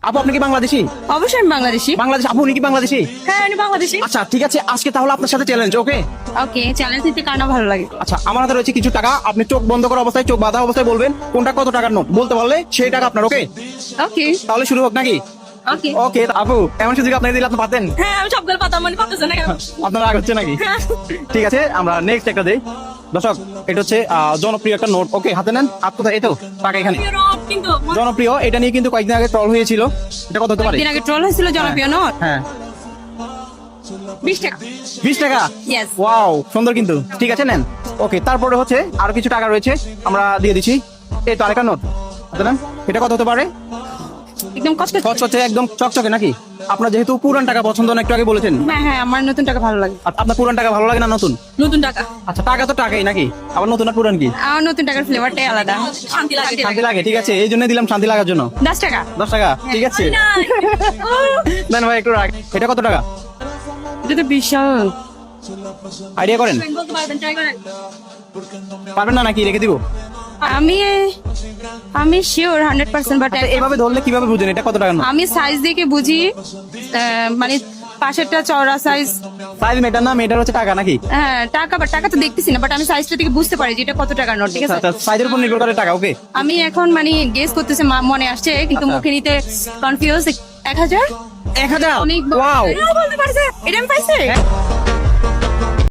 আপু আপনি কি বাংলাদেশি? অবশ্যই আমি বাংলাদেশি। বাংলাদেশ আপু উনি কি বাংলাদেশি? হ্যাঁ আমি বাংলাদেশি। আচ্ছা ঠিক আছে, আজকে তাহলে আপনার সাথে চ্যালেঞ্জ, ওকে? ওকে, চ্যালেঞ্জ দিতে কার না ভালো লাগে। আচ্ছা আমার হাতে রয়েছে কিছু টাকা, আপনি চোখ বন্ধ করা অবস্থায়, চোখ বাঁধা অবস্থায় বলবেন কোনটা কত টাকার নোট। বলতে পারলে সেই টাকা আপনার, ওকে? ওকে তাহলে শুরু হোক নাকি? ওকে। ওকে আপু, এমন সুযোগ আপনাকে দিলে আপনি পাতেন? হ্যাঁ আমি সবগুলো পাতা মানে পাতাছে না কেন? আপনার রাগ হচ্ছে নাকি? ঠিক আছে, আমরা নেক্সট একটা দেই। দর্শক এটা হচ্ছে জনপ্রিয় একটা নোট, ওকে? হাতে নেন। আর কোথায়? এই তো টাকা এখানে। কিন্তু জনপ্রিয়, এটা নিয়ে কিন্তু কয়েকদিন আগে ট্রল হয়েছিল। এটা কত হতে পারে? দিন আগে ট্রল হয়েছিল জনপ্রিয় নোট হ্যাঁ 20 টাকা। 20 টাকা। Yes. ওয়াও সুন্দর কিন্তু। ঠিক আছে নেন। ওকে, তারপরে হচ্ছে আরো কিছু টাকা রয়েছে, আমরা দিয়ে দিচ্ছি। এই তো আরেকটা নোট, হাতে নেন। এটা কত হতে পারে? একদম কচকচ। হচ্ছে একদম চকচকে নাকি? আপনার যেহেতু পুরান টাকা পছন্দ না, একটু আগে বলেছেন। হ্যাঁ হ্যাঁ আমার নতুন টাকা ভালো লাগে। আপনার পুরান টাকা ভালো লাগে না নতুন? নতুন টাকা। আচ্ছা টাকা তো টাকাই নাকি, আবার নতুন আর পুরান কি? আমার নতুন টাকার ফ্লেভারটাই আলাদা, শান্তি লাগে। শান্তি লাগে, ঠিক আছে, এই জন্য দিলাম শান্তি লাগার জন্য। 10 টাকা। 10 টাকা, ঠিক আছে। নেন ভাই একটু রাখ। এটা কত টাকা? এটা তো বিশাল। আইডিয়া করেন, বলতে পারবেন, ট্রাই করেন। পারবেন না নাকি রেখে দিব? আমি আমি শিওর 100% বাট আচ্ছা, এভাবে ধরলে কিভাবে বুঝেন এটা কত টাকা? আমি সাইজ দেখে বুঝি, মানে পাশেরটা চওড়া সাইজ। সাইজ মেটার না, মেটার হচ্ছে টাকা নাকি? হ্যাঁ টাকা, বাট টাকা তো দেখতেছি না, বাট আমি সাইজটা থেকে বুঝতে পারি যে এটা কত টাকার নোট। ঠিক আছে, আচ্ছা সাইজের উপর নির্ভর করে টাকা, ওকে? আমি এখন মানে গেস করতেছি, মনে আসছে কিন্তু আচ্ছা। মুখে নিতে কনফিউজ। 1000। 1000? অনেক ওয়াও, বলতে পারছে, এটা আমি পাইছি।